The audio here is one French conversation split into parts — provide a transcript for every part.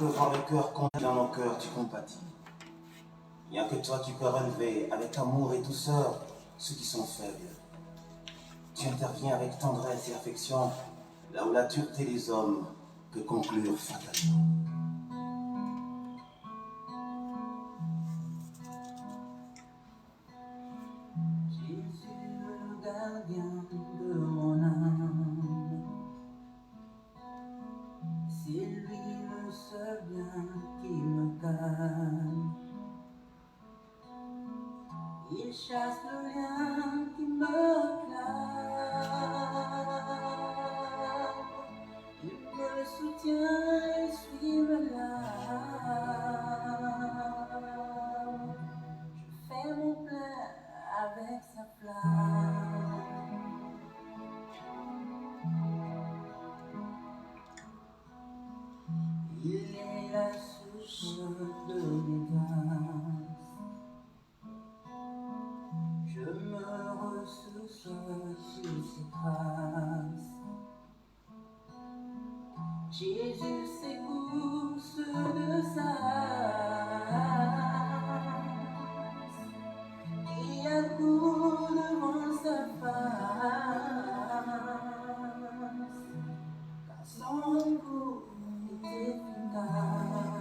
peux voir le cœur condamné dans nos cœurs, tu compatis. Il n'y a que toi qui peux relever avec amour et douceur ceux qui sont faibles. Tu interviens avec tendresse et affection là où la dureté des hommes peut conclure fatalement. Jésus, le gardien de mon âme, c'est lui le seul bien qui me calme. Il chasse le lien qui me clame. Il me soutient et suit me l'âme. Je fais mon plein avec sa flamme. Il est la source de mes grâces. Je me ressource sur ses traces. Jésus s'écourse de sa race, qui accourt devant sa face, car son recours est efficace.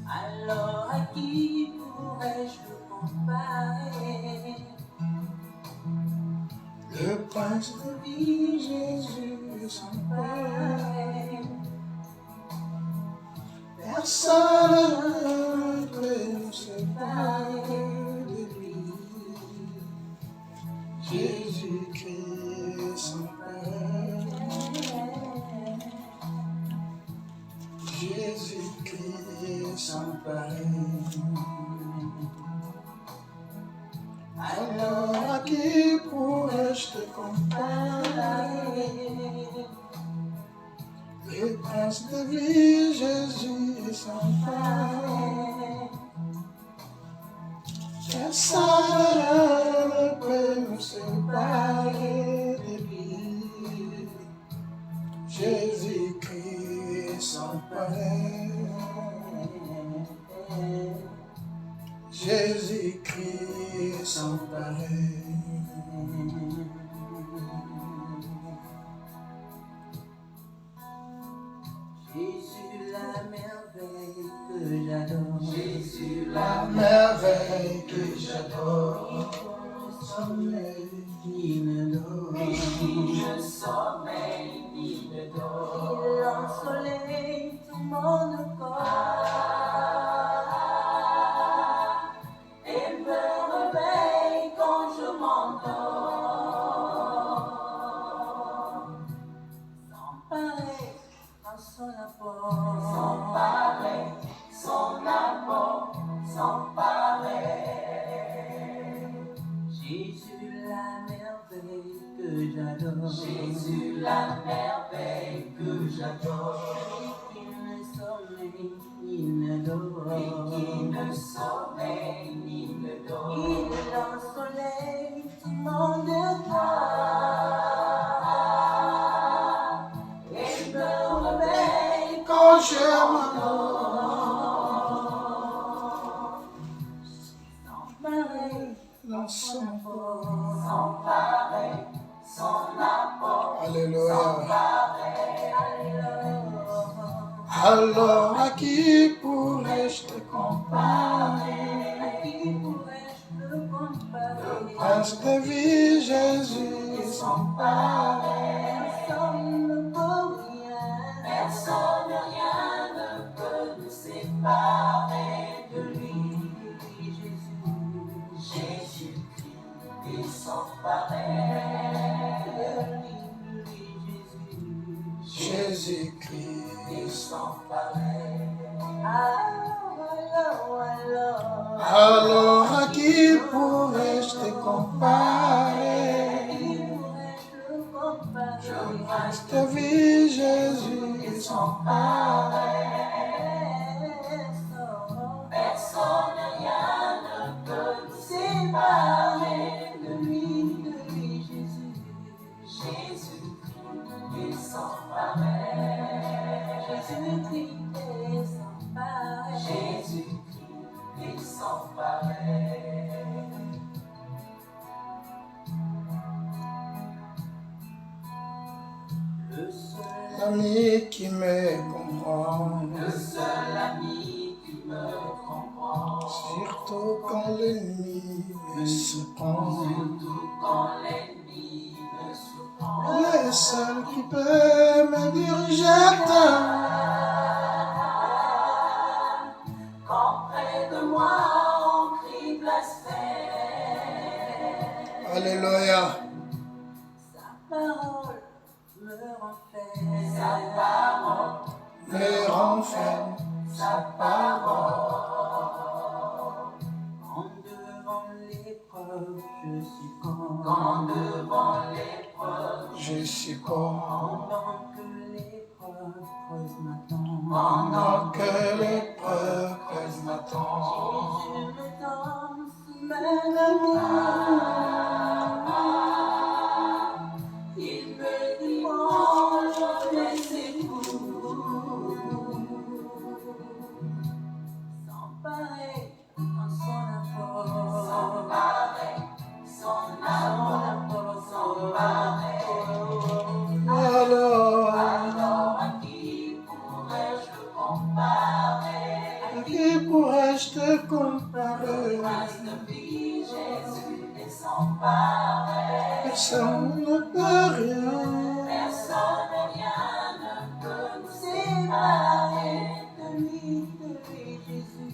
Alors à qui pourrais-je le comparer? Le prince de vie, Jésus, sans pareil. Personne ne peut nous séparer de lui. Jésus-Christ sans pareil. Jésus-Christ sans pareil. Alors à qui pourrais-je te comparer? Le prince de vie, Jésus est sans pareil. Personne ne peut nous séparer de lui. Jésus-Christ sans pareil. Jésus-Christ sans pareil. Jésus, la merveille que j'adore. Jésus, la merveille que j'adore. Le sommeil qui me dort. Le sommeil qui me dort. Il ensoleille tout mon corps et me réveille quand je m'endors. Sans pareil en son apport. Sans pareil, son apport, sans pareil. Jésus, la merveille que j'adore. Jésus, la merveille que j'adore. Qui ne sommeille ni ne dort. Qui ne sommeille ni ne dort. Il ensoleille tout mon devoir et me réveille Quand je m'endors, sans pareil. dans son apport. Sans pareil, son apport, Alléluia. alléluia. Alors à qui pourrais-je te comparer? À qui pourrais-je le comparer? Prince de vie, Jésus est sans pareil. Personne ne peut rien, personne rien ne peut nous séparer de lui. Jésus-Christ est sans pareil. Jésus-Christ est Sans pareil. Alors à qui pourrais-je te comparer? Prince de vie, Jésus est sans pareil. Personne, rien ne peut nous séparer de lui, Jésus. Jésus-Christ est sans pareil. Jésus-Christ est sans pareil. Le seul L'ami qui me comprend, Le seul ami qui me comprend, surtout quand l'ennemi me surprend. surtout quand l'ennemi me surprend. Le seul qui peut me diriger à terre. Quand près de moi on crie blasphème, Alléluia. sa parole me renferme. Sa parole Me renferme. Sa parole. Quand devant l'épreuve je succombe. Quand devant l'épreuve Je succombe. pendant que l'épreuve creuse ma tombe. Pendant que l'épreuve creuse ma tombe. Jésus me danse ma il me dit mange mais c'est fou. Sans pareil en son apport. Sans pareil son apport. Sans pareil. Alors, Alors à qui pourrais-je le comparer? à qui pourrais-je te comparer? Prince de vie, Jésus est sans pareil. Personne ne peut rien. Personne, rien ne peut nous séparer de lui, Jésus.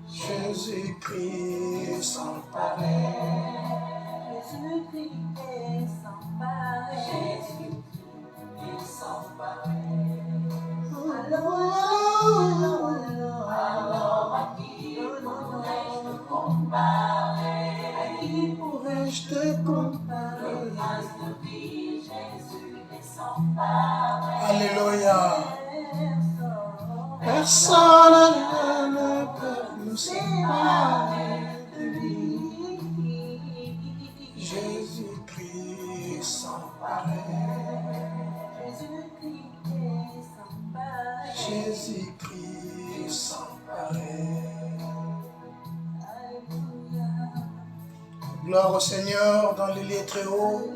Jésus-Christ sans pareil. Jésus-Christ est sans pareil. Jésus-Christ est sans pareil. Alors à qui pourrais-je me comparer? À qui Pourrais-je te comparer? prince de vie, Jésus est sans pareil. Alléluia. Personne Personne rien ne peut nous séparer de lui. Jésus-Christ sans pareil. Jésus-Christ sans pareil. Gloire au Seigneur dans les lieux très hauts.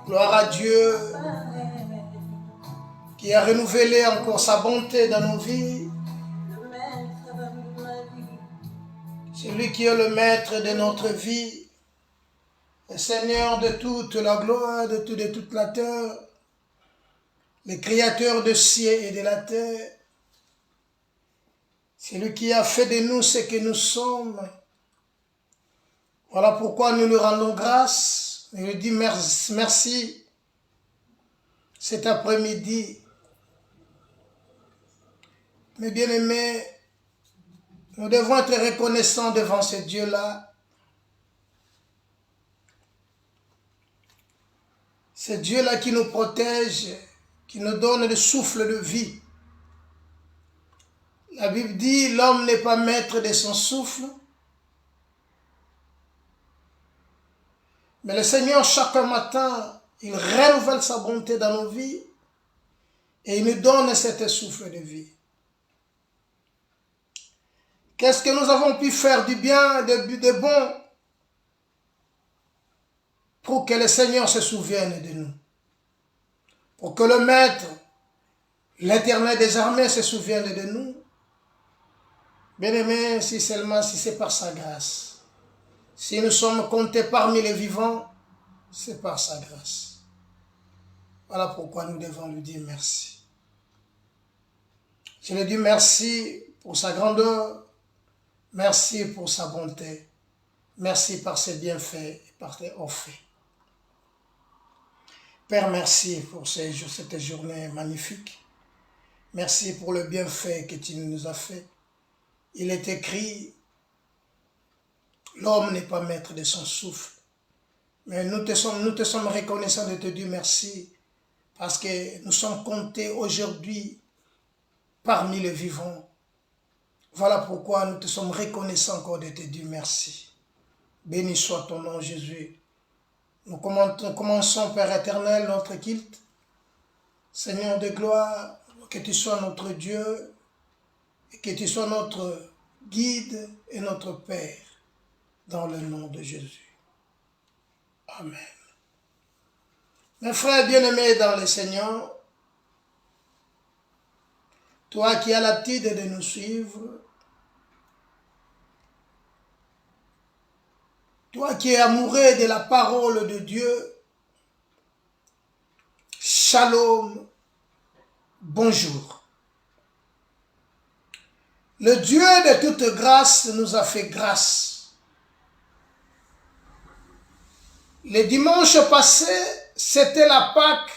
Gloire à Dieu qui a renouvelé encore sa bonté dans nos vies. C'est lui qui est le maître de notre vie, le Seigneur de toute la gloire, de toute la terre, le Créateur de ciel et de la terre. C'est lui qui a fait de nous ce que nous sommes. Voilà pourquoi nous lui rendons grâce. Nous lui disons merci cet après-midi. Mes bien-aimés, nous devons être reconnaissants devant ce Dieu-là. C'est Dieu-là qui nous protège, qui nous donne le souffle de vie. La Bible dit, l'homme n'est pas maître de son souffle. Mais le Seigneur, chaque matin, il renouvelle sa bonté dans nos vies et il nous donne cet souffle de vie. Qu'est-ce que nous avons pu faire du bien, de bon, pour que le Seigneur se souvienne de nous? Pour que le Maître, l'Éternel des armées, se souvienne de nous? Bien-aimés, si c'est par sa grâce. Si nous sommes comptés parmi les vivants, c'est par sa grâce. Voilà pourquoi nous devons lui dire merci. Je lui dis merci pour sa grandeur, merci pour sa bonté, merci par ses bienfaits et par ses hauts faits. Père, merci pour cette journée magnifique. Merci pour le bienfait que tu nous as fait. Il est écrit, l'homme n'est pas maître de son souffle. Mais nous te sommes reconnaissants de te dire merci parce que nous sommes comptés aujourd'hui parmi les vivants. Voilà pourquoi nous te sommes reconnaissants encore de te dire merci. Béni soit ton nom, Jésus. Nous commençons, Père éternel, notre culte Seigneur de gloire, que tu sois notre Dieu et que tu sois notre guide et notre Père dans le nom de Jésus. Amen. Mes frères bien-aimés dans le Seigneur, toi qui as l'habitude de nous suivre, toi qui es amoureux de la parole de Dieu, shalom, bonjour. Le Dieu de toute grâce nous a fait grâce. Le dimanche passé, c'était la Pâque.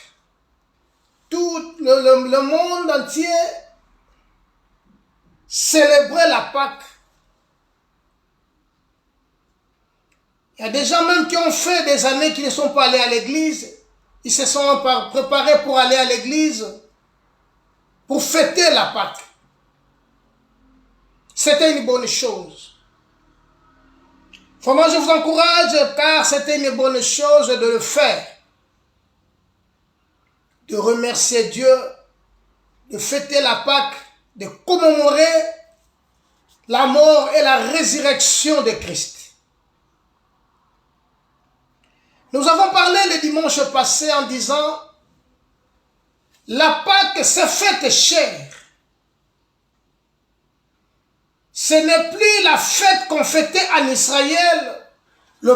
Tout le monde entier célébrait la Pâque. Il y a des gens même qui ont fait des années qui ne sont pas allés à l'église. Ils se sont préparés pour aller à l'église pour fêter la Pâque. C'était une bonne chose. Vraiment, je vous encourage car c'était une bonne chose de le faire. De remercier Dieu, de fêter la Pâque, de commémorer la mort et la résurrection de Christ. Nous avons parlé le dimanche passé en disant la Pâque s'est faite chère. Ce n'est plus la fête qu'on fêtait en Israël, la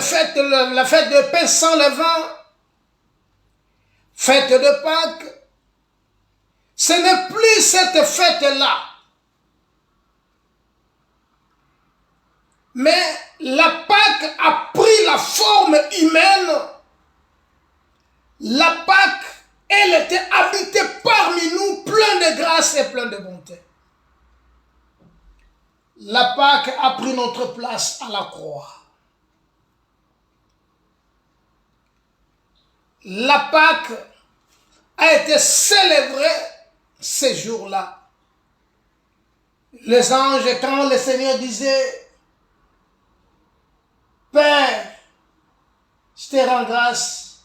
fête de pain sans levain, fête de Pâques. Ce n'est plus cette fête-là. Mais la Pâque a pris la forme humaine. La Pâque, elle était habitée parmi nous, plein de grâce et plein de bonté. La Pâque a pris notre place à la croix. La Pâque a été célébrée ces jours-là. Les anges, quand le Seigneur disait « Père, je te rends grâce.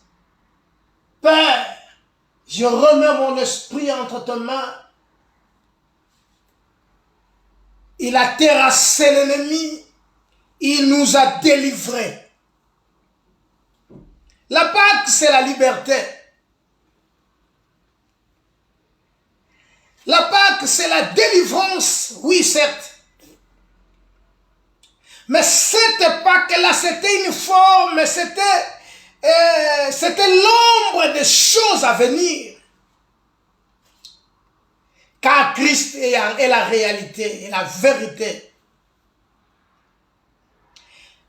Père, je remets mon esprit entre tes mains. » Il a terrassé l'ennemi. Il nous a délivrés. La Pâque, c'est la liberté. La Pâque, c'est la délivrance. Oui, certes. Mais cette Pâque-là, c'était une forme, c'était l'ombre des choses à venir. Car Christ est la réalité et la vérité.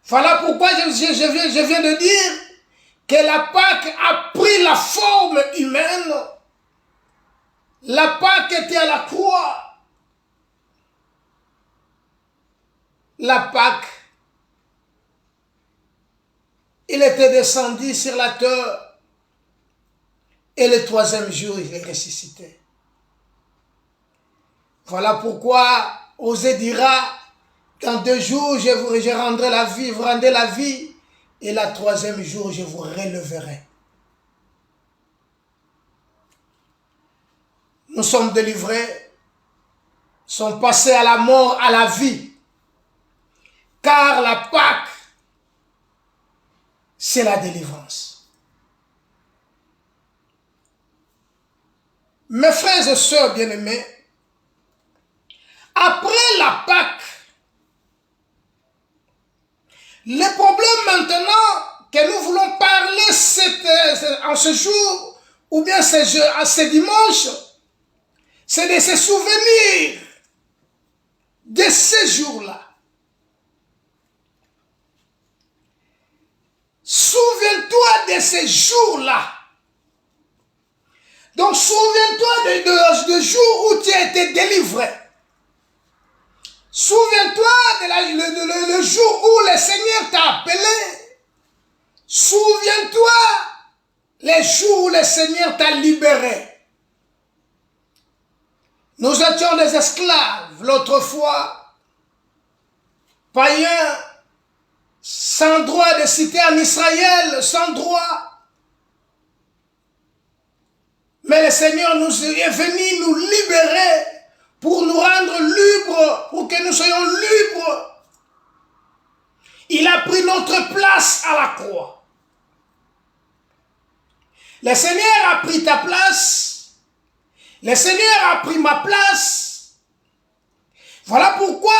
Voilà pourquoi je viens de dire que la Pâque a pris la forme humaine. La Pâque était à la croix. La Pâque, il était descendu sur la terre et le troisième jour, il est ressuscité. Voilà pourquoi Osée dira, dans 2 jours, je rendrai la vie, vous rendez la vie, et le troisième jour, je vous relèverai. Nous sommes délivrés, sommes passés à la mort, à la vie. Car la Pâque, c'est la délivrance. Mes frères et sœurs bien-aimés, après la Pâque, le problème maintenant que nous voulons parler en ce jour, ou bien à ce dimanche, c'est de se souvenir de ces jours-là. Souviens-toi de ces jours-là. Donc, souviens-toi de jours où tu as été délivré. Souviens-toi le jour où le Seigneur t'a appelé. Souviens-toi les jours où le Seigneur t'a libéré. Nous étions des esclaves l'autre fois, païens, sans droit de citer en Israël, sans droit. Mais le Seigneur est venu nous libérer pour nous rendre libres, pour que nous soyons libres. Il a pris notre place à la croix. Le Seigneur a pris ta place. Le Seigneur a pris ma place. Voilà pourquoi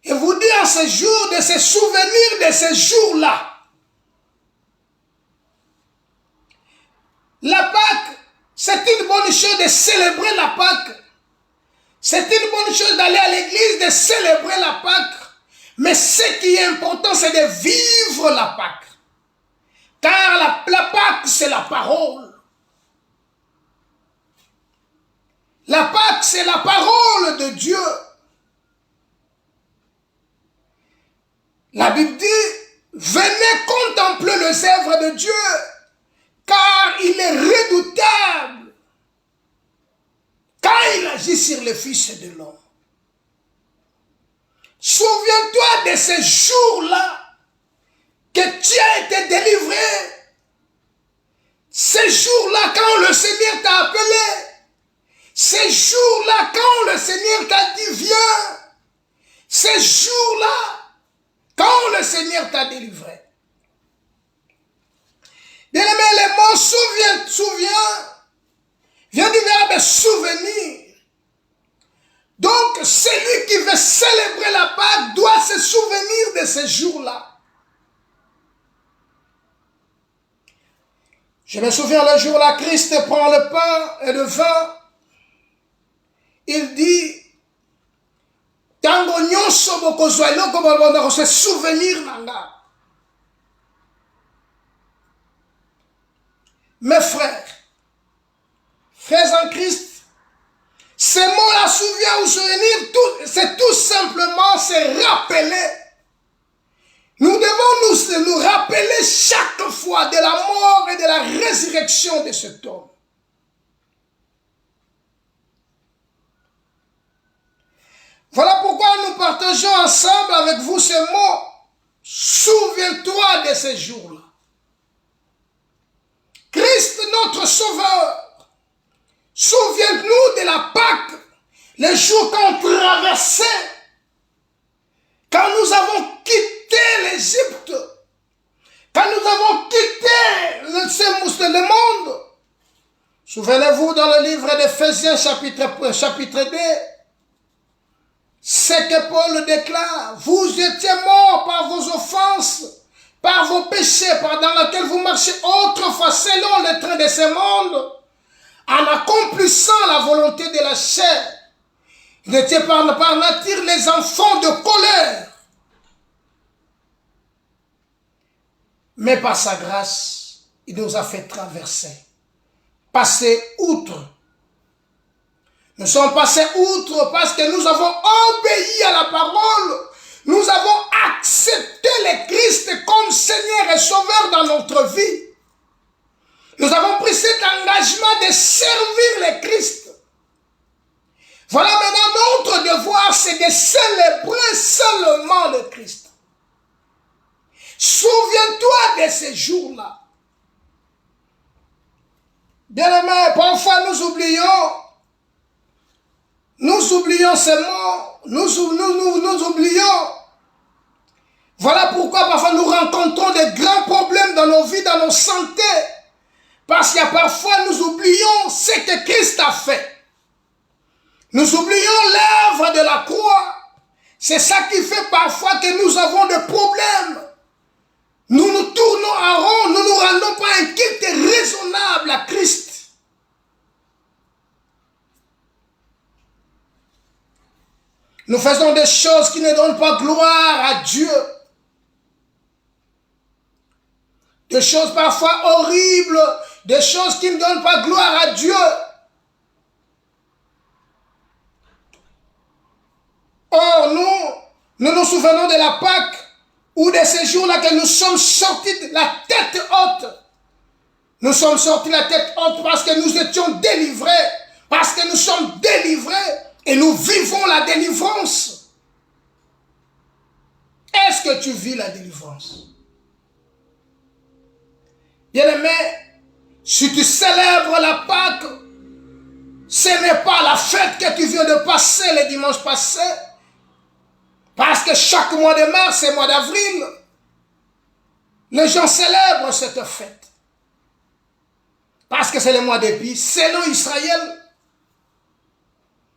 il vous dit en ce jour de se souvenir de ce jour-là. La Pâque, c'est une bonne chose de célébrer la Pâque. C'est une bonne chose d'aller à l'église, de célébrer la Pâque. Mais ce qui est important, c'est de vivre la Pâque. Car la Pâque, c'est la parole. La Pâque, c'est la parole de Dieu. La Bible dit, venez contempler les œuvres de Dieu, car il est redoutable quand il agit sur le Fils de l'homme. Souviens-toi de ce jour-là que tu as été délivré. Ce jour-là quand le Seigneur t'a appelé. Ce jour-là quand le Seigneur t'a dit viens. Ce jour-là quand le Seigneur t'a délivré. Bien-aimé, le mot souviens vient du verbe souvenir. Donc, celui qui veut célébrer la Pâque doit se souvenir de ce jour-là. Je me souviens le jour-là, Christ prend le pain et le vin. Il dit, Tango nyonso bokozwa eloko bolobona se souvenir nanga. Mes frères en Christ, ces mots-là, souviens ou souvenir, c'est tout simplement se rappeler. Nous devons nous rappeler chaque fois de la mort et de la résurrection de cet homme. Voilà pourquoi nous partageons ensemble avec vous ces mots. Souviens-toi de ces jours-là. Christ, notre Sauveur, souviens-nous de la Pâque, les jours qu'on traversait, quand nous avons quitté l'Égypte, quand nous avons quitté le monde. Souvenez-vous dans le livre d'Éphésiens chapitre 2, ce que Paul déclare, vous étiez morts par vos offenses, par vos péchés, dans lesquels vous marchez autrefois selon le train de ce monde, en accomplissant la volonté de la chair. Vous étiez par nature les enfants de colère. Mais par sa grâce, il nous a fait traverser, passer outre. Nous sommes passés outre parce que nous avons obéi à la parole. Nous avons accepté le Christ comme Seigneur et Sauveur dans notre vie. Nous avons pris cet engagement de servir le Christ. Voilà maintenant notre devoir, c'est de célébrer seulement le Christ. Souviens-toi de ces jours-là. Bien-aimés, parfois nous oublions ces mots, nous oublions. Voilà pourquoi parfois nous rencontrons des grands problèmes dans nos vies, dans nos santé. Parce qu'il y a parfois nous oublions ce que Christ a fait. Nous oublions l'œuvre de la croix. C'est ça qui fait parfois que nous avons des problèmes. Nous nous tournons en rond, nous ne nous rendons pas un culte raisonnable à Christ. Nous faisons des choses qui ne donnent pas gloire à Dieu. Des choses parfois horribles, des choses qui ne donnent pas gloire à Dieu. Or, nous nous souvenons de la Pâque, ou de ces jours-là que nous sommes sortis de la tête haute. Nous sommes sortis de la tête haute parce que nous étions délivrés, parce que nous sommes délivrés et nous vivons la délivrance. Est-ce que tu vis la délivrance? Bien-aimé, Si tu célèbres la Pâque, ce n'est pas la fête que tu viens de passer le dimanche passé, parce que chaque mois de mars et mois d'avril, les gens célèbrent cette fête. Parce que c'est le mois d'Épi, selon Israël.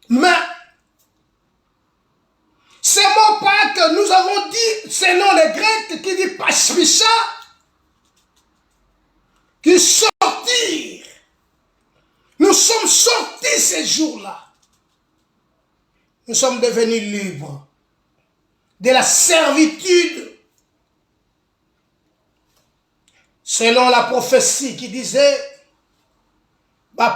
Mais, ce mot Pâques, nous avons dit, selon les Grecs, qui dit Pashmisha, qui sortir. Nous sommes sortis ces jours-là. Nous sommes devenus libres de la servitude. Selon la prophétie qui disait, mais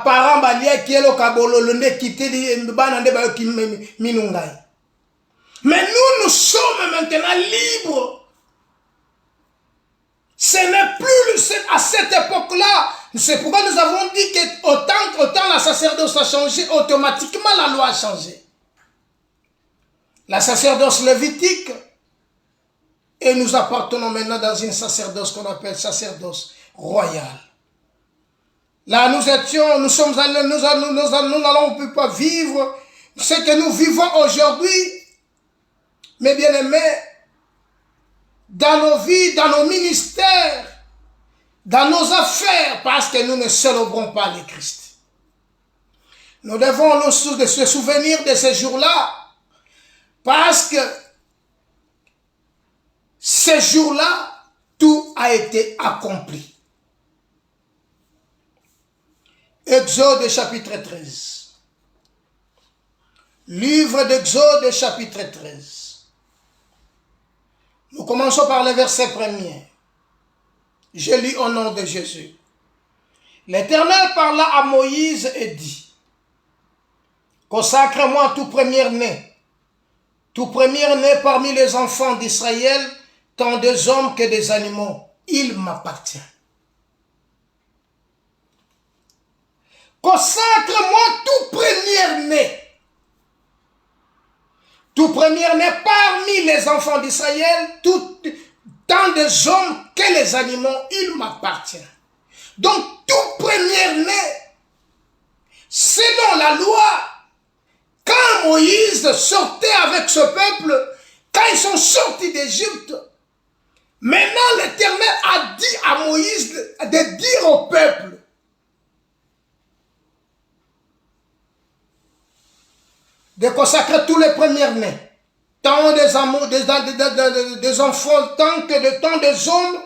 nous sommes maintenant libres. Ce n'est plus à cette époque-là. C'est pourquoi nous avons dit que autant la sacerdoce a changé, automatiquement la loi a changé. La sacerdoce lévitique, et nous appartenons maintenant dans une sacerdoce qu'on appelle sacerdoce royale. Là, nous n'allons pas vivre ce que nous vivons aujourd'hui, mes bien-aimés, dans nos vies, dans nos ministères, dans nos affaires, parce que nous ne célébrons pas le Christ. Nous devons nous souvenir de ces jours-là, parce que ces jours-là, tout a été accompli. Exode chapitre 13. Livre d'Exode chapitre 13. Nous commençons par le verset 1er. Je lis au nom de Jésus. L'Éternel parla à Moïse et dit, consacre-moi tout premier-né parmi les enfants d'Israël, tant des hommes que des animaux, il m'appartient. Consacre-moi tout premier-né. Tout premier-né parmi les enfants d'Israël, tant des hommes que les animaux, il m'appartient. Donc, tout premier-né, selon la loi, quand Moïse sortait avec ce peuple, quand ils sont sortis d'Égypte, maintenant l'Éternel a dit à Moïse de dire au peuple, de consacrer tous les premiers-nés, tant des enfants, tant des hommes,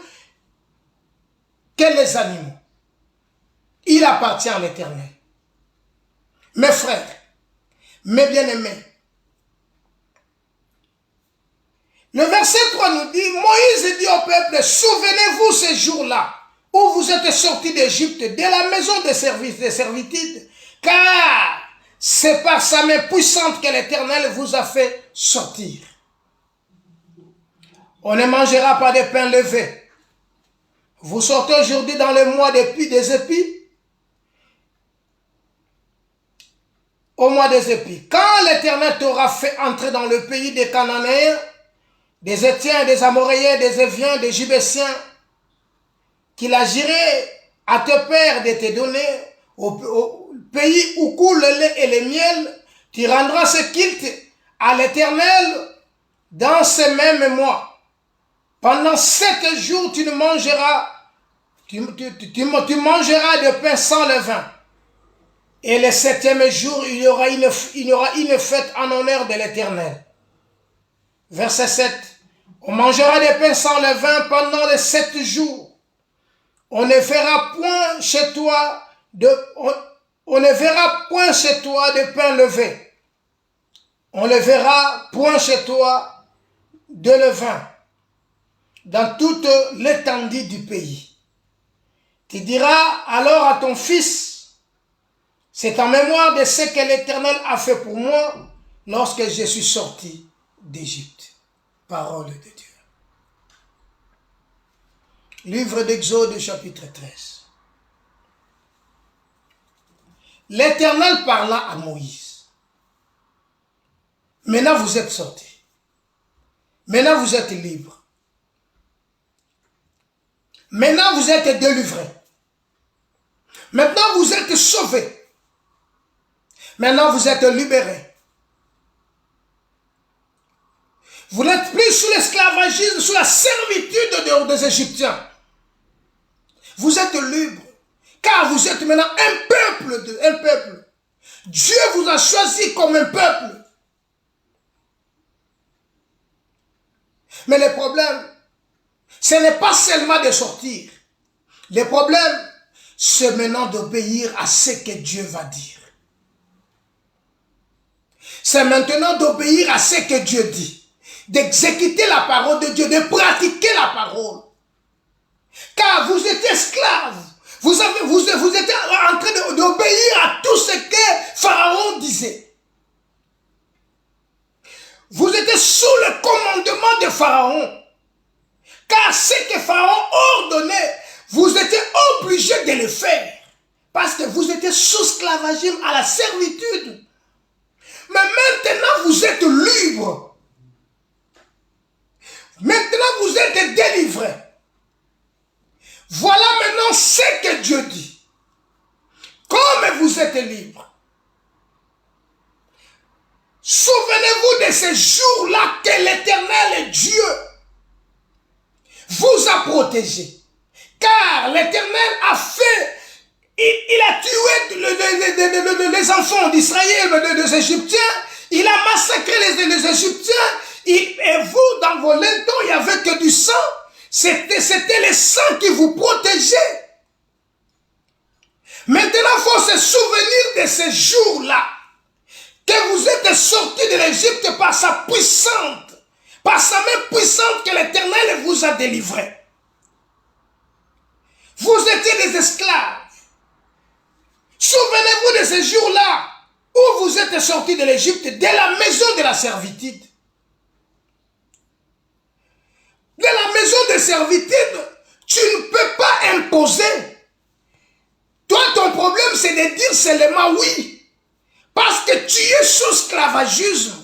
que les animaux. Il appartient à l'Éternel. Mes frères, mes bien-aimés, le verset 3 nous dit, Moïse dit au peuple, souvenez-vous ces jours-là, où vous êtes sortis d'Égypte, de la maison de service, de servitude, car c'est par sa main puissante que l'Éternel vous a fait sortir. On ne mangera pas de pain levé. Vous sortez aujourd'hui dans le mois des épis. Au mois des épis. Quand l'Éternel t'aura fait entrer dans le pays des Cananéens, des Étiens, des Amoréens, des Éviens, des Jubésiens, qu'il a juré à tes pères de te donner, au pays où coule le lait et le miel, tu rendras ce culte à l'Éternel dans ces mêmes mois. Pendant 7 jours, tu mangeras de pain sans levain. Et le 7e jour, il y aura une fête en honneur de l'Éternel. Verset 7. On mangera des pains sans levain pendant les 7 jours. On ne verra point chez toi de pain levé. On ne verra point chez toi de levain dans toute l'étendue du pays. Tu diras alors à ton fils, c'est en mémoire de ce que l'Éternel a fait pour moi lorsque je suis sorti d'Égypte. Parole de Dieu. Livre d'Exode chapitre 13. L'Éternel parla à Moïse. Maintenant vous êtes sortis. Maintenant vous êtes libres. Maintenant vous êtes délivrés. Maintenant, vous êtes sauvés. Maintenant, vous êtes libérés. Vous n'êtes plus sous l'esclavagisme, sous la servitude des Égyptiens. Vous êtes libres. Car vous êtes maintenant un peuple. Dieu vous a choisi comme un peuple. Mais le problème, ce n'est pas seulement de sortir. Le problème, c'est maintenant d'obéir à ce que Dieu va dire. C'est maintenant d'obéir à ce que Dieu dit. D'exécuter la parole de Dieu, de pratiquer la parole. Car vous êtes esclaves. Vous étiez en train d'obéir à tout ce que Pharaon disait. Vous étiez sous le commandement de Pharaon. Car ce que Pharaon ordonnait, vous étiez obligés de le faire. Parce que vous étiez sous esclavagisme à la servitude. Mais maintenant, vous êtes libres. Maintenant, vous êtes délivrés. Voilà maintenant ce que Dieu dit. Comme vous êtes libres. Souvenez-vous de ces jours-là que l'Éternel Dieu vous a protégé. Car l'Éternel a fait, il a tué les enfants d'Israël, des Égyptiens. Il a massacré les Égyptiens. Et vous, dans vos lintons, il n'y avait que du sang. C'était le sang qui vous protégeait. Maintenant, il faut se souvenir de ces jours-là. Que vous êtes sortis de l'Égypte par sa main puissante que l'Éternel vous a délivré. Vous étiez des esclaves. Souvenez-vous de ces jours-là où vous êtes sortis de l'Égypte, de la maison de la servitude. De la maison de servitude, tu ne peux pas imposer. Toi, ton problème, c'est de dire seulement oui. Parce que tu es sous esclavagisme.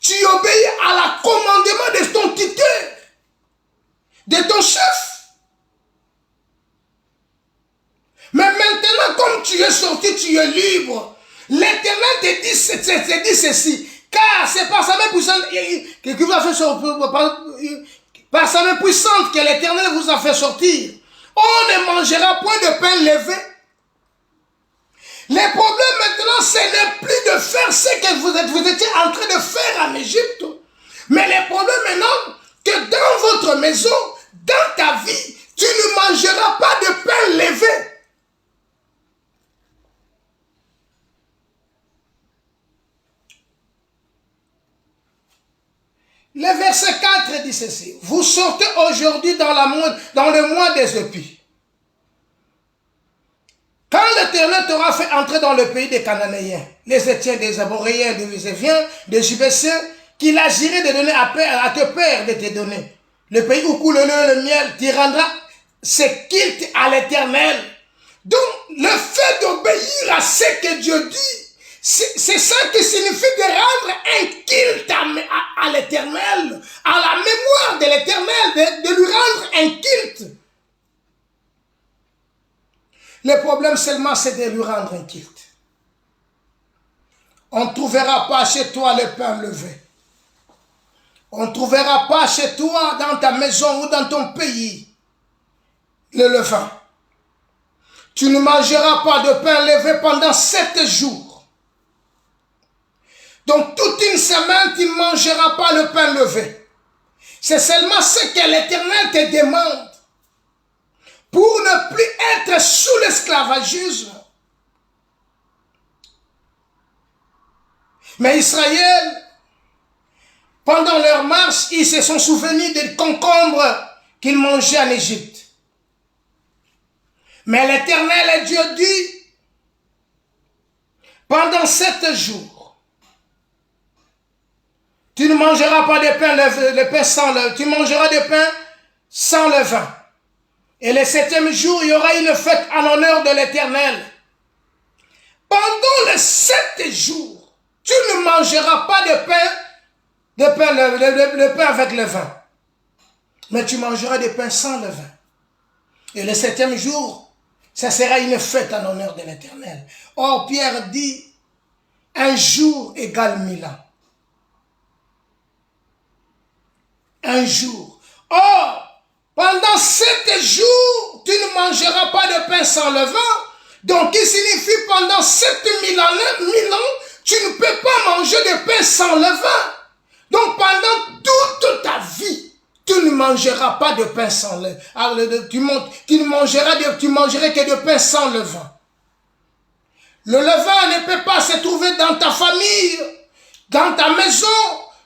Tu obéis à la commandement de ton tuteur, de ton chef. Mais maintenant, comme tu es sorti, tu es libre. L'Éternel te dit ceci. Car c'est par sa main puissante que vous a fait sortir, par sa main puissante que l'Éternel vous a fait sortir. On ne mangera point de pain levé. Le problème maintenant, ce n'est plus de faire ce que vous étiez en train de faire en Égypte. Mais le problème maintenant, que dans votre maison, dans ta vie, tu ne mangeras pas de pain levé. Le verset 4 dit ceci. Vous sortez aujourd'hui dans le mois des épis. Quand l'Éternel t'aura fait entrer dans le pays des Cananéens, les Étiens, des Amoréens, des Éviens, des Jubésiens, qu'il agirait de donner à tes pères de te donner. Le pays où coule le lait et le miel, tu rendras ce culte à l'Éternel. Donc, le fait d'obéir à ce que Dieu dit, c'est ça qui signifie de rendre un culte à l'Éternel, à la mémoire de l'Éternel, de lui rendre un culte. Le problème seulement, c'est de lui rendre un culte. On ne trouvera pas chez toi le pain levé. On ne trouvera pas chez toi, dans ta maison ou dans ton pays, le levain. Tu ne mangeras pas de pain levé pendant 7 jours. Donc toute une semaine, tu ne mangeras pas le pain levé. C'est seulement ce que l'Éternel te demande. Pour ne plus être sous l'esclavagisme. Mais Israël, pendant leur marche, ils se sont souvenus des concombres qu'ils mangeaient en Égypte. Mais l'Éternel Dieu dit, pendant 7 jours, tu ne mangeras pas de pain, sans levain, tu mangeras de pain sans levain. Et le 7e jour, il y aura une fête en l'honneur de l'Éternel. Pendant les 7 jours, tu ne mangeras pas de pain avec levain. Mais tu mangeras des pains sans levain. Et le 7e jour, Ça sera une fête en honneur de l'Éternel. Or, Pierre dit, un jour égale 1000 ans. Un jour. Or, pendant 7 jours, tu ne mangeras pas de pain sans levain. Donc, il signifie pendant 7000 ans, tu ne peux pas manger de pain sans levain. Donc, pendant toute ta vie, tu ne mangeras pas de pain sans levain. Tu mangeras que de pain sans levain. Le levain ne peut pas se trouver dans ta famille, dans ta maison,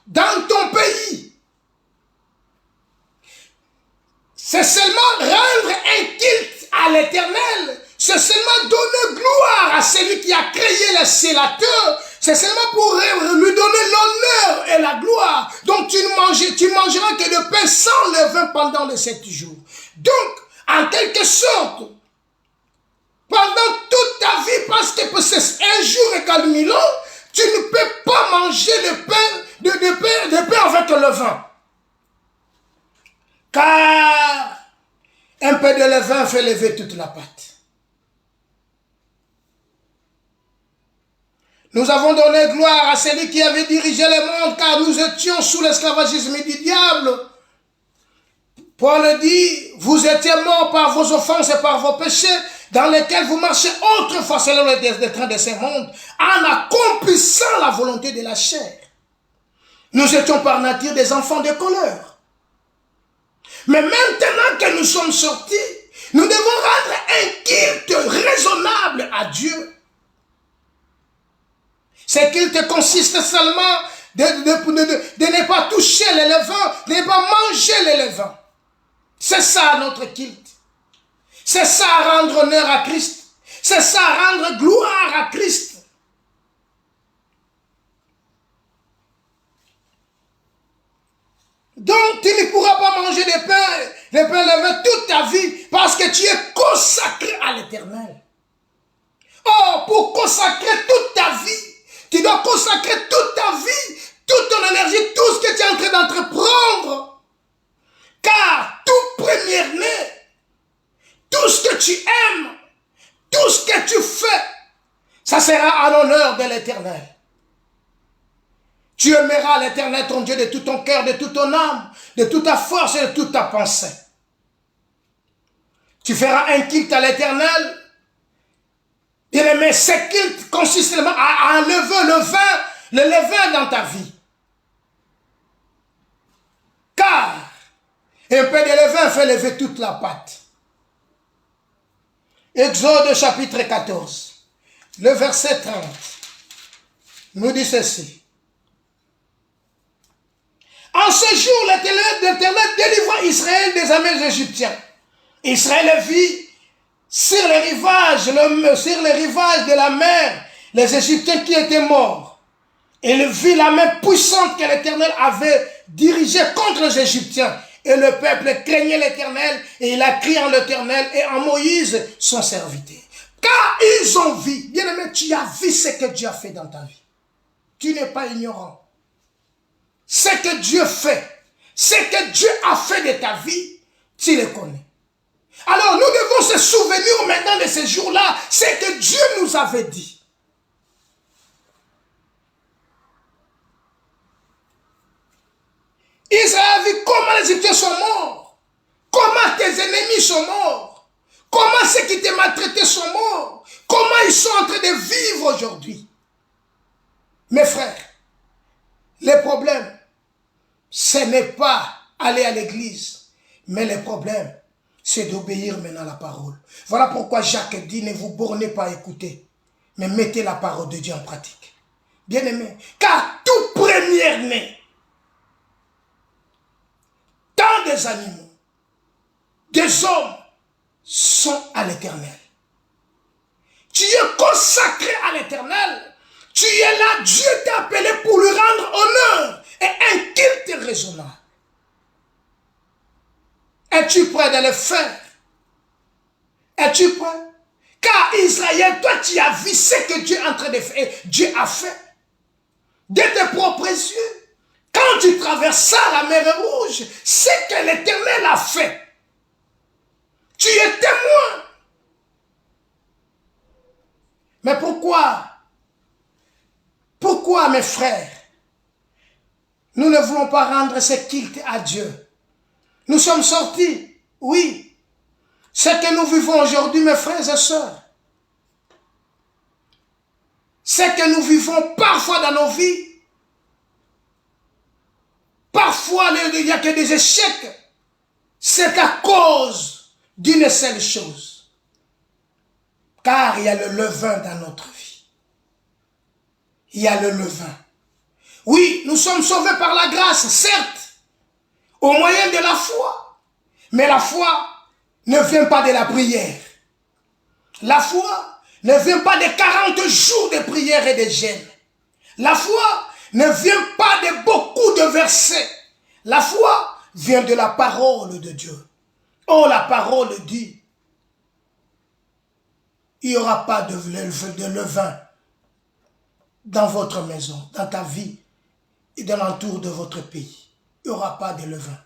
dans ton pays. C'est seulement rendre un culte à l'Éternel. C'est seulement donner gloire à celui qui a créé le ciel et la terre. C'est seulement pour lui donner l'honneur et la gloire. Donc tu mangeras que de pain sans levain pendant les 7 jours. Donc, en quelque sorte, pendant toute ta vie, parce que c'est un jour égale 1000 ans, tu ne peux pas manger de pain avec le levain. Car un peu de levain fait lever toute la pâte. Nous avons donné gloire à celui qui avait dirigé le monde, car nous étions sous l'esclavagisme du diable. Paul dit, vous étiez morts par vos offenses et par vos péchés, dans lesquels vous marchez autrefois selon les décrets de ce monde, en accomplissant la volonté de la chair. Nous étions par nature des enfants de colère. Mais maintenant que nous sommes sortis, nous devons rendre un culte raisonnable à Dieu. Ce culte consiste seulement de ne pas toucher les levains, de ne pas manger les levains. C'est ça notre culte. C'est ça rendre honneur à Christ. C'est ça rendre gloire à Christ. Donc tu ne pourras pas manger des pains levés toute ta vie parce que tu es consacré à l'Éternel. Or, pour consacrer toute ta vie, tu dois consacrer toute ta vie, toute ton énergie, tout ce que tu es en train d'entreprendre. Car tout premier-né, tout ce que tu aimes, tout ce que tu fais, ça sera en l'honneur de l'Éternel. Tu aimeras l'Éternel, ton Dieu, de tout ton cœur, de toute ton âme, de toute ta force et de toute ta pensée. Tu feras un culte à l'Éternel. Bien-aimé, ce culte consiste seulement à enlever le levain dans ta vie. Car un peu de levain fait lever toute la pâte. Exode chapitre 14, le verset 30, nous dit ceci. En ce jour, l'Éternel délivra Israël des armées égyptiennes. Israël vit sur les rivages de la mer, les Égyptiens qui étaient morts. Il vit la main puissante que l'Éternel avait dirigée contre les Égyptiens. Et le peuple craignait l'Éternel, et il a crié en l'Éternel et en Moïse, son serviteur. Car ils ont vu, bien-aimé, tu as vu ce que Dieu a fait dans ta vie. Tu n'es pas ignorant. Ce que Dieu fait, ce que Dieu a fait de ta vie, tu le connais. Alors nous devons se souvenir maintenant de ces jours-là, ce que Dieu nous avait dit. Israël a vu comment les Égyptiens sont morts, comment tes ennemis sont morts, comment ceux qui t'ont maltraité sont morts, comment ils sont en train de vivre aujourd'hui. Mes frères, le problème, ce n'est pas aller à l'église, mais le problème, c'est d'obéir maintenant à la parole. Voilà pourquoi Jacques dit, ne vous bornez pas à écouter, mais mettez la parole de Dieu en pratique. Bien-aimé, car tout premier-né, tant des animaux, des hommes, sont à l'Éternel. Tu es consacré à l'Éternel. Tu es là, Dieu t'a appelé pour lui rendre honneur et un culte raisonnable. Es-tu prêt de le faire? Es-tu prêt? Car Israël, toi tu as vu ce que Dieu est en train de faire. Et Dieu a fait de tes propres yeux. Quand tu traversas la mer Rouge, ce que l'Éternel a fait. Tu es témoin. Mais pourquoi? Pourquoi, mes frères, nous ne voulons pas rendre ce culte à Dieu? Nous sommes sortis, oui. Ce que nous vivons aujourd'hui, mes frères et sœurs, ce que nous vivons parfois dans nos vies, parfois il n'y a que des échecs, c'est à cause d'une seule chose. Car il y a le levain dans notre vie. Il y a le levain. Oui, nous sommes sauvés par la grâce, certes, au moyen de la foi. Mais la foi ne vient pas de la prière. La foi ne vient pas des 40 jours de prière et de jeûne. La foi ne vient pas de beaucoup de versets. La foi vient de la parole de Dieu. Oh, la parole dit, il n'y aura pas de levain dans votre maison, dans ta vie et dans l'entour de votre pays. Il n'y aura pas de levain.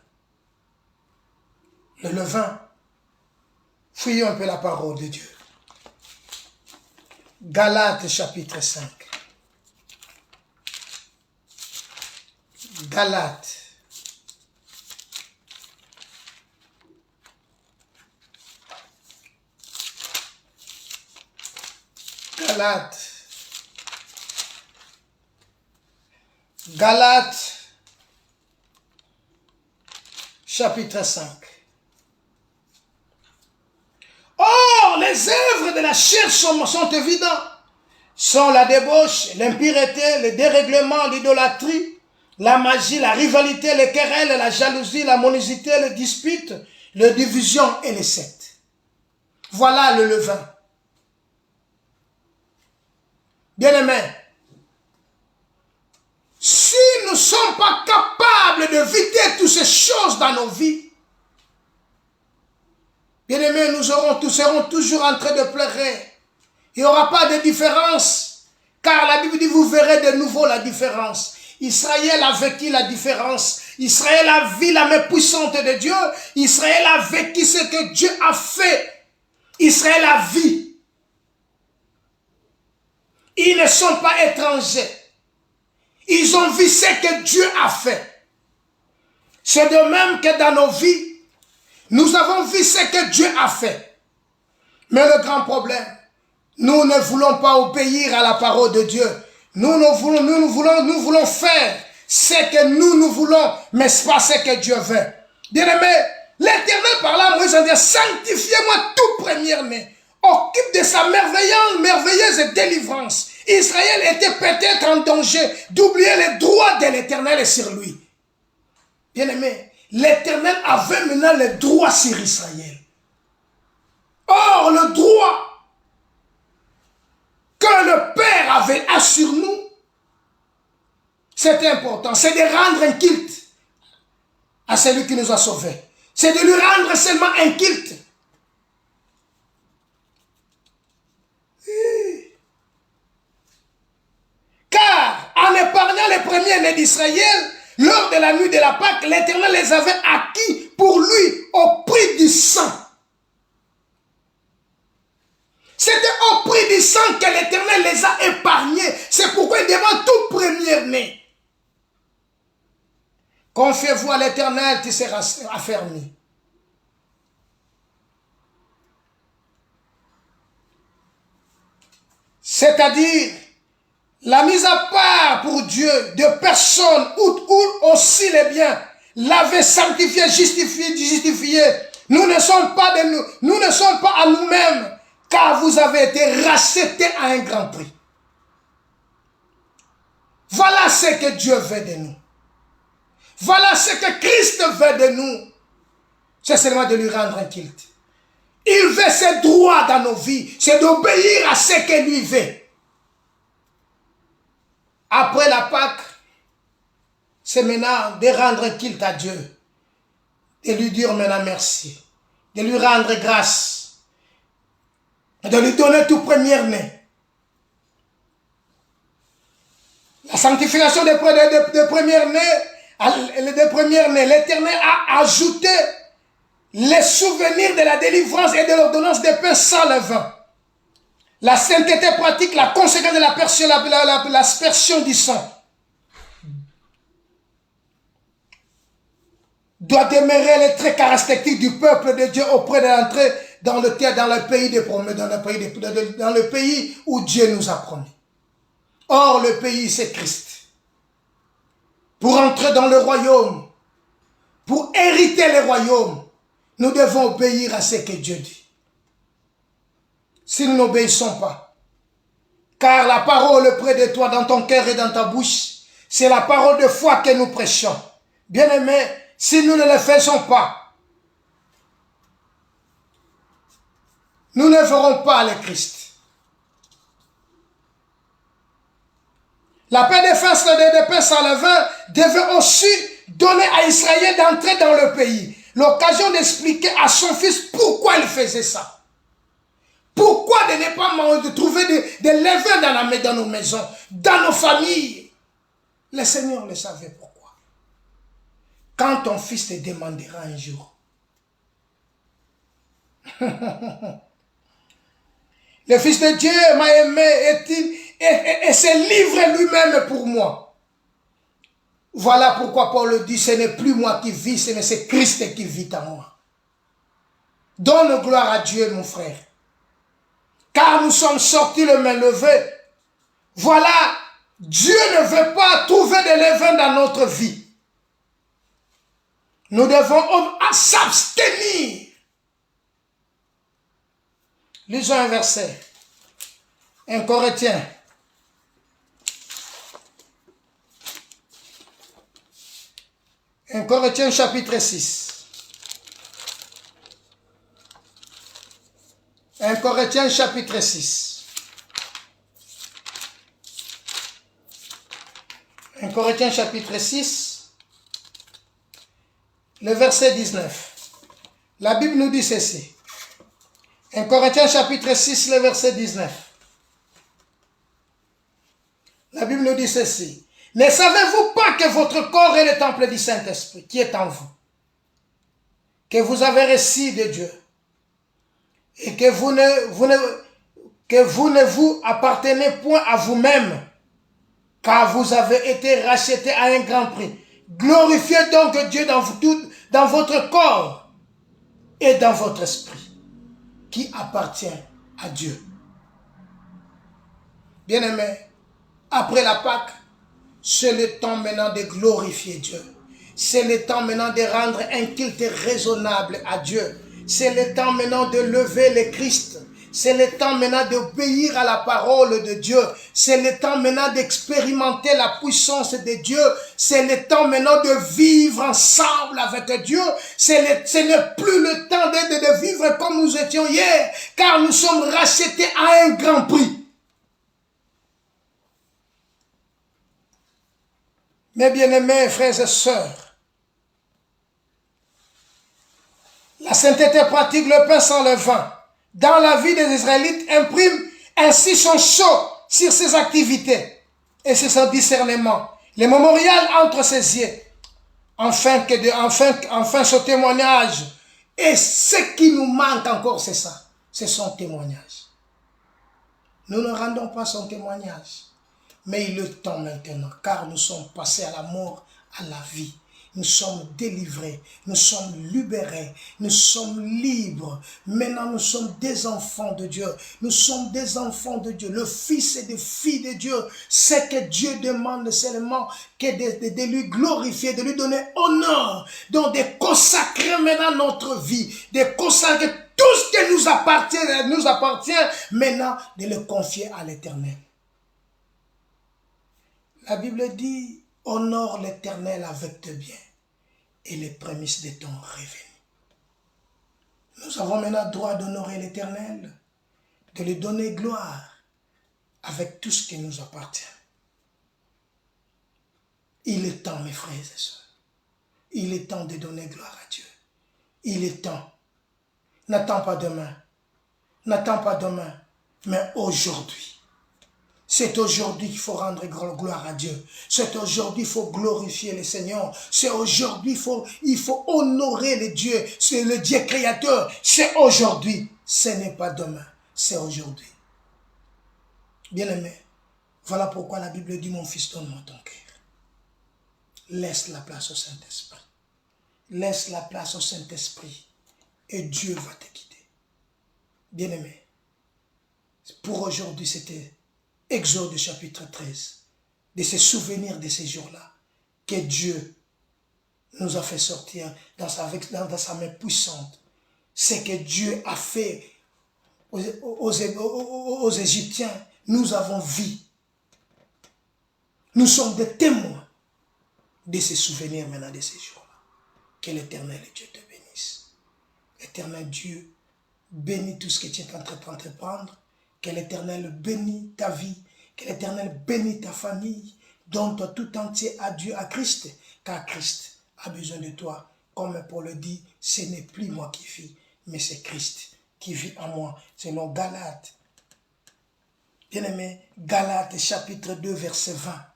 Le levain, fouillons un peu la parole de Dieu. Galates chapitre 5. Galates. Galates, chapitre 5. Or, les œuvres de la chair sont évidentes. Sont la débauche, l'impureté, le dérèglement, l'idolâtrie, la magie, la rivalité, les querelles, la jalousie, la monicité, les disputes, les divisions et les sectes. Voilà le levain. Bien-aimés, si nous ne sommes pas capables d'éviter toutes ces choses dans nos vies, bien-aimés, nous serons toujours en train de pleurer. Il n'y aura pas de différence, car la Bible dit, vous verrez de nouveau la différence. Israël a vécu la différence. Israël a vu la main puissante de Dieu. Israël a vécu ce que Dieu a fait. Israël a vu. Ils ne sont pas étrangers. Ils ont vu ce que Dieu a fait. C'est de même que dans nos vies, nous avons vu ce que Dieu a fait. Mais le grand problème, nous ne voulons pas obéir à la parole de Dieu. Nous voulons faire ce que nous voulons, mais ce n'est pas ce que Dieu veut. Bien-aimé, l'Éternel parla à Moïse en disant, sanctifiez-moi tout premier-né. Occupe de sa merveilleuse délivrance. Israël était peut-être en danger d'oublier les droits de l'Éternel sur lui. Bien-aimé, l'Éternel avait maintenant les droits sur Israël. Or, le droit que le Père avait sur nous, c'est important. C'est de rendre un culte à celui qui nous a sauvés. C'est de lui rendre seulement un culte. Car en épargnant les premiers-nés d'Israël, lors de la nuit de la Pâque, l'Éternel les avait acquis pour lui au prix du sang. C'était au prix du sang que l'Éternel les a épargnés. C'est pourquoi il demande tout premier-né. Confiez-vous à l'Éternel, tu seras affermi. C'est-à-dire la mise à part pour Dieu de personnes ou aussi les biens, laver, sanctifier, justifier. Nous ne sommes pas à nous-mêmes, car vous avez été rachetés à un grand prix. Voilà ce que Dieu veut de nous. Voilà ce que Christ veut de nous. C'est seulement de lui rendre un culte. Il veut ses droits dans nos vies. C'est d'obéir à ce que lui veut. Après la Pâque, c'est maintenant de rendre culte à Dieu. De lui dire maintenant merci. De lui rendre grâce. De lui donner tout premier-né. La sanctification des premiers-nés, l'Éternel a ajouté les souvenirs de la délivrance et de l'ordonnance des pains sans levain. La sainteté pratique la conséquence de l'aspersion du sang. Doit demeurer les traits caractéristiques du peuple de Dieu auprès de l'entrée dans le pays des promesses, dans le pays où Dieu nous a promis. Or, le pays, c'est Christ. Pour entrer dans le royaume, pour hériter le royaume, nous devons obéir à ce que Dieu dit. Si nous n'obéissons pas, car la parole près de toi, dans ton cœur et dans ta bouche, c'est la parole de foi que nous prêchons. Bien-aimés, si nous ne le faisons pas, nous ne verrons pas le Christ. La paix de face de paix sans levain devait aussi donner à Israël d'entrer dans le pays. L'occasion d'expliquer à son fils pourquoi il faisait ça. Pourquoi de ne pas trouver des levains dans nos maisons, dans nos familles. Le Seigneur le savait pourquoi. Quand ton fils te demandera un jour, le Fils de Dieu m'a aimé et se livre lui-même pour moi. Voilà pourquoi Paul dit, ce n'est plus moi qui vis, mais c'est Christ qui vit en moi. Donne gloire à Dieu, mon frère. Car nous sommes sortis le main levée. Voilà, Dieu ne veut pas trouver de levain dans notre vie. Nous devons s'abstenir. Lisons un verset. 1 Corinthiens. 1 Corinthiens chapitre 6. 1 Corinthiens chapitre 6. 1 Corinthiens chapitre 6. Le verset 19. La Bible nous dit ceci. 1 Corinthiens chapitre 6, le verset 19. La Bible nous dit ceci. Ne savez-vous pas que votre corps est le temple du Saint-Esprit qui est en vous, que vous avez reçu de Dieu, et que vous ne vous appartenez point à vous-même, car vous avez été rachetés à un grand prix. Glorifiez donc Dieu dans votre corps et dans votre esprit, qui appartient à Dieu. Bien-aimés, après la Pâque, c'est le temps maintenant de glorifier Dieu. C'est le temps maintenant de rendre un culte raisonnable à Dieu. C'est le temps maintenant de lever le Christ. C'est le temps maintenant d'obéir à la parole de Dieu. C'est le temps maintenant d'expérimenter la puissance de Dieu. C'est le temps maintenant de vivre ensemble avec Dieu. Ce n'est plus le temps de vivre comme nous étions hier, car nous sommes rachetés à un grand prix. Mes bien-aimés frères et sœurs, la sainteté pratique le pain sans levain dans la vie des Israélites imprime ainsi son sceau sur ses activités et sur son discernement. Le mémorial entre ses yeux, enfin ce témoignage. Et ce qui nous manque encore, c'est ça, c'est son témoignage. Nous ne rendons pas son témoignage. Mais il est temps maintenant, car nous sommes passés à la mort, à la vie. Nous sommes délivrés, nous sommes libérés, nous sommes libres. Maintenant, nous sommes des enfants de Dieu. Nous sommes des enfants de Dieu, le fils et des filles de Dieu. Ce que Dieu demande seulement, que de lui glorifier, de lui donner honneur, donc de consacrer maintenant notre vie, de consacrer tout ce qui nous appartient maintenant, de le confier à l'Éternel. La Bible dit, honore l'Éternel avec tes biens et les prémices de ton revenu. Nous avons maintenant droit d'honorer l'Éternel, de lui donner gloire avec tout ce qui nous appartient. Il est temps, mes frères et sœurs. Il est temps de donner gloire à Dieu. Il est temps. N'attends pas demain. N'attends pas demain, mais aujourd'hui. C'est aujourd'hui qu'il faut rendre gloire à Dieu. C'est aujourd'hui qu'il faut glorifier le Seigneur. C'est aujourd'hui qu'il faut honorer le Dieu. C'est le Dieu créateur. C'est aujourd'hui. Ce n'est pas demain. C'est aujourd'hui. Bien-aimé, voilà pourquoi la Bible dit, mon fils, donne-moi ton cœur. Laisse la place au Saint-Esprit. Laisse la place au Saint-Esprit et Dieu va te guider. Bien-aimé, pour aujourd'hui, c'était Exode chapitre 13, de se souvenir de ces jours-là, que Dieu nous a fait sortir dans sa main puissante. C'est que Dieu a fait aux Égyptiens, nous avons vu. Nous sommes des témoins de ces souvenirs maintenant de ces jours-là. Que l'Éternel Dieu te bénisse. Éternel Dieu, bénis tout ce que tu es en train d'entreprendre. Que l'Éternel bénisse ta vie. Que l'Éternel bénisse ta famille. Donne-toi tout entier à Dieu, à Christ. Car Christ a besoin de toi. Comme Paul le dit, ce n'est plus moi qui vis, mais c'est Christ qui vit en moi. Selon Galates. Bien-aimé, Galates chapitre 2, verset 20.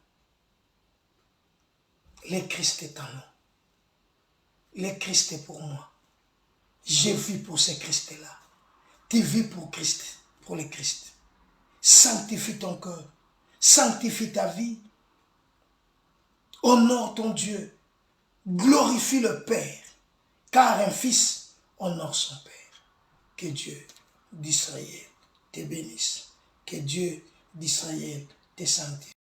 Le Christ est en nous. Le Christ est pour moi. Je vis pour ce Christ-là. Tu vis pour Christ, pour le Christ. Sanctifie ton cœur. Sanctifie ta vie. Honore ton Dieu. Glorifie le Père. Car un fils honore son Père. Que Dieu d'Israël te bénisse. Que Dieu d'Israël te sanctifie.